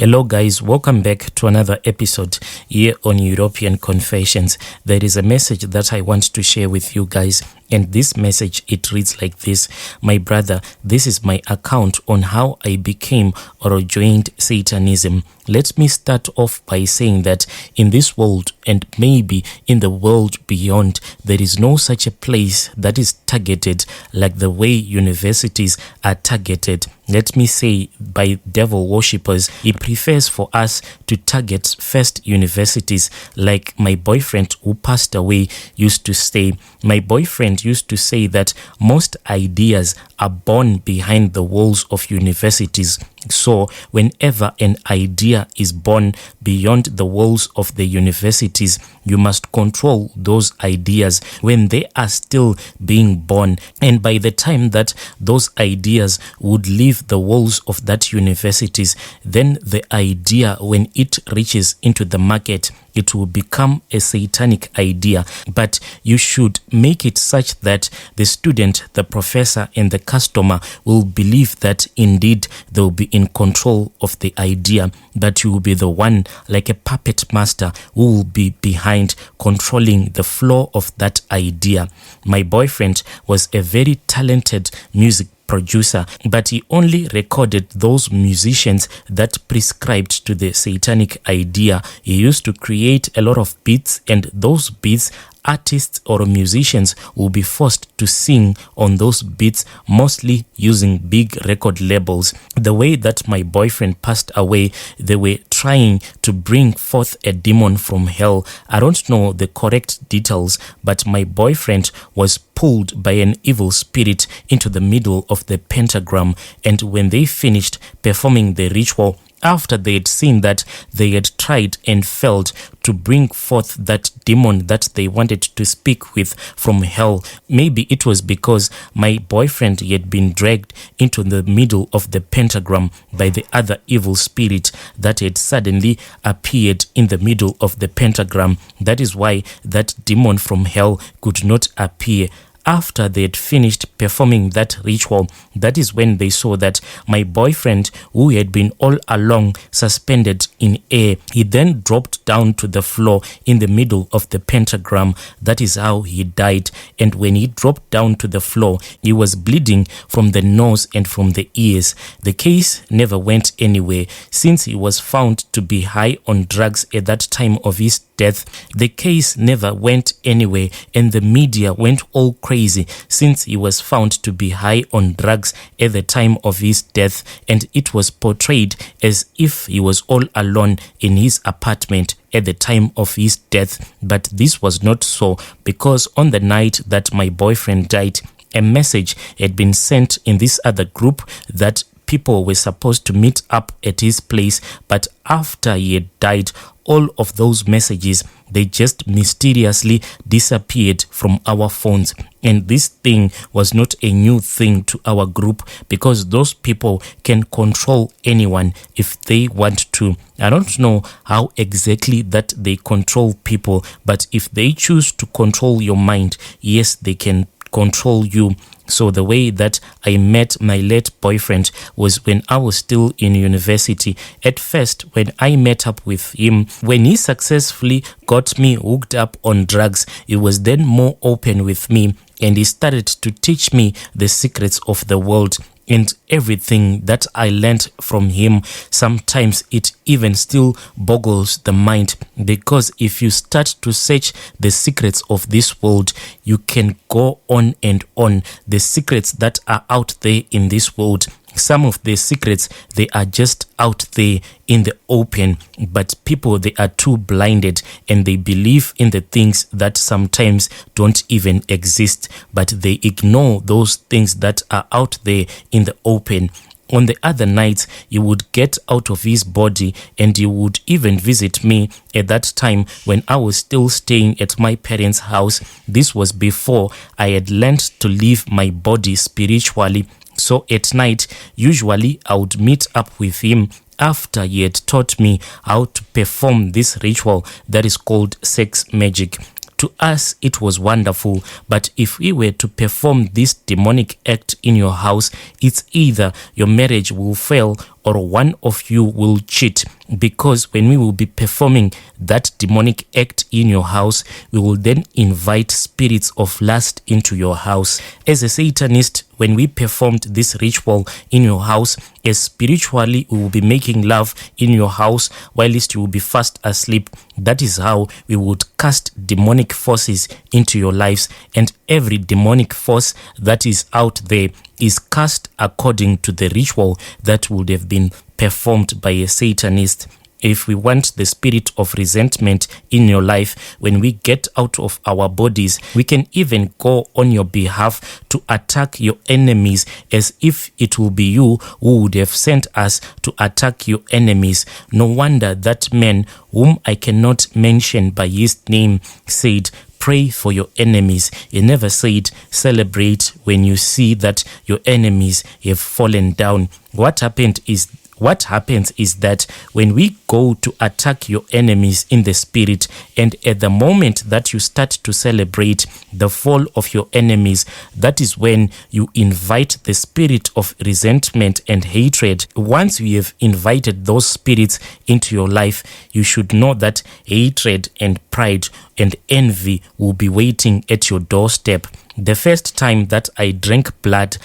Hello guys, welcome back to another episode here on European Confessions. There is a message that I want to share with you guys, and this message, it reads like this. My brother, this is my account on how I became or joined Satanism. Let me start off by saying that in this world and maybe in the world beyond, there is no such a place that is targeted like the way universities are targeted. Let me say, by devil worshippers. He prefers for us to target first universities, like my boyfriend who passed away used to say. My boyfriend used to say that most ideas are born behind the walls of universities. So whenever an idea is born beyond the walls of the universities, you must control those ideas when they are still being born. And by the time that those ideas would leave the walls of that universities, then the idea, when it reaches into the market, it will become a satanic idea. But you should make it such that the student, the professor, and the customer will believe that indeed they will be in control of the idea, that you will be the one, like a puppet master, who will be behind controlling the flow of that idea. My boyfriend was a very talented music producer, but he only recorded those musicians that prescribed to the satanic idea. He used to create a lot of beats, and those beats, artists or musicians will be forced to sing on those beats, mostly using big record labels. The way that my boyfriend passed away, they were trying to bring forth a demon from hell. I don't know the correct details, but my boyfriend was pulled by an evil spirit into the middle of the pentagram, and when they finished performing the ritual, after they had seen that they had tried and failed to bring forth that demon that they wanted to speak with from hell, maybe it was because my boyfriend had been dragged into the middle of the pentagram by the other evil spirit that had suddenly appeared in the middle of the pentagram. That is why that demon from hell could not appear. After they had finished performing that ritual, that is when they saw that my boyfriend, who had been all along suspended in air, he then dropped down to the floor in the middle of the pentagram. That is how he died. And when he dropped down to the floor, he was bleeding from the nose and from the ears. The case never went anywhere, since he was found to be high on drugs at that time of his death. The case never went anywhere, and the media went all crazy, since he was found to be high on drugs at the time of his death, and it was portrayed as if he was all alone in his apartment at the time of his death. But this was not so, because on the night that my boyfriend died, a message had been sent in this other group that people were supposed to meet up at his place. But after he had died, all of those messages, they just mysteriously disappeared from our phones. And this thing was not a new thing to our group, because those people can control anyone if they want to. I don't know how exactly that they control people, but if they choose to control your mind, yes, they can control you. So the way that I met my late boyfriend was when I was still in university. At first, when I met up with him, when he successfully got me hooked up on drugs, he was then more open with me, and he started to teach me the secrets of the world. And everything that I learned from him, sometimes it even still boggles the mind, because if you start to search the secrets of this world, you can go on and on. The secrets that are out there in this world, some of the secrets, they are just out there in the open, but people, they are too blinded, and they believe in the things that sometimes don't even exist, but they ignore those things that are out there in the open. On the other nights, he would get out of his body, and he would even visit me at that time when I was still staying at my parents' house. This was before I had learned to leave my body spiritually. So at night, usually I would meet up with him after he had taught me how to perform this ritual that is called sex magic. To us, it was wonderful, but if we were to perform this demonic act in your house, it's either your marriage will fail or one of you will cheat, because when we will be performing that demonic act in your house, we will then invite spirits of lust into your house. As a Satanist, when we performed this ritual in your house, as spiritually we will be making love in your house whilst you will be fast asleep. That is how we would cast demonic forces into your lives, and every demonic force that is out there is cast according to the ritual that would have been performed by a Satanist. If we want the spirit of resentment in your life, when we get out of our bodies, we can even go on your behalf to attack your enemies, as if it will be you who would have sent us to attack your enemies. No wonder that man, whom I cannot mention by his name, said, pray for your enemies. He never said celebrate when you see that your enemies have fallen down. What happens is that when we go to attack your enemies in the spirit, and at the moment that you start to celebrate the fall of your enemies, that is when you invite the spirit of resentment and hatred. Once you have invited those spirits into your life, you should know that hatred and pride and envy will be waiting at your doorstep. The first time that I drank blood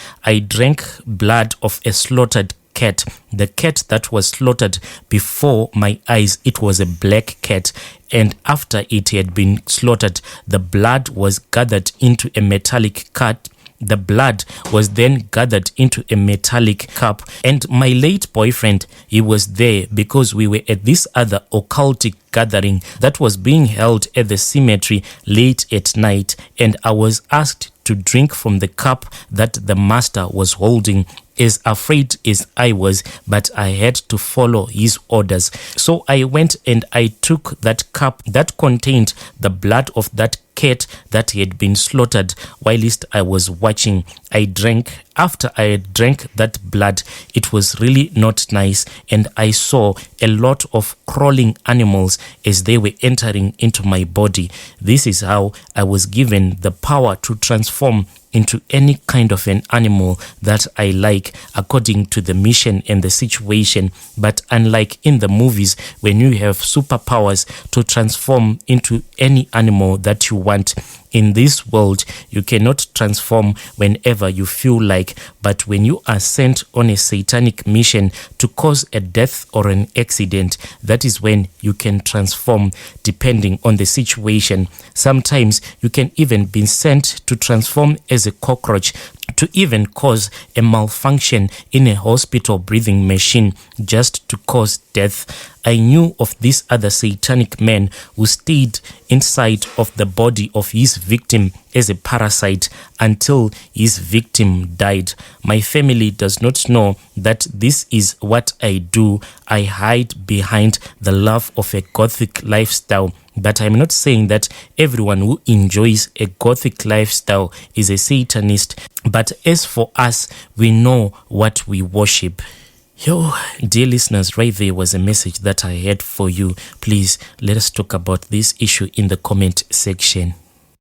of a slaughtered cat. The cat that was slaughtered before my eyes, it was a black cat, and after it had been slaughtered, the blood was gathered into a metallic cup. The blood was then gathered into a metallic cup, and my late boyfriend, he was there because we were at this other occultic gathering that was being held at the cemetery late at night, and I was asked to drink from the cup that the master was holding. As afraid as I was, but I had to follow his orders. So I went and I took that cup that contained the blood of that cat that had been slaughtered whilst I was watching. I drank. After I had drank that blood, it was really not nice, and I saw a lot of crawling animals as they were entering into my body. This is how I was given the power to transform into any kind of an animal that I like, according to the mission and the situation. But unlike in the movies, when you have superpowers to transform into any animal that you want, in this world, you cannot transform whenever you feel like, but when you are sent on a satanic mission to cause a death or an accident, that is when you can transform depending on the situation. Sometimes you can even be sent to transform as a cockroach, to even cause a malfunction in a hospital breathing machine just to cause death. I knew of this other satanic man who stayed inside of the body of his victim as a parasite until his victim died. My family does not know that this is what I do. I hide behind the love of a gothic lifestyle. But I'm not saying that everyone who enjoys a gothic lifestyle is a Satanist. But as for us, we know what we worship. Yo, dear listeners, right there was a message that I had for you. Please let us talk about this issue in the comment section.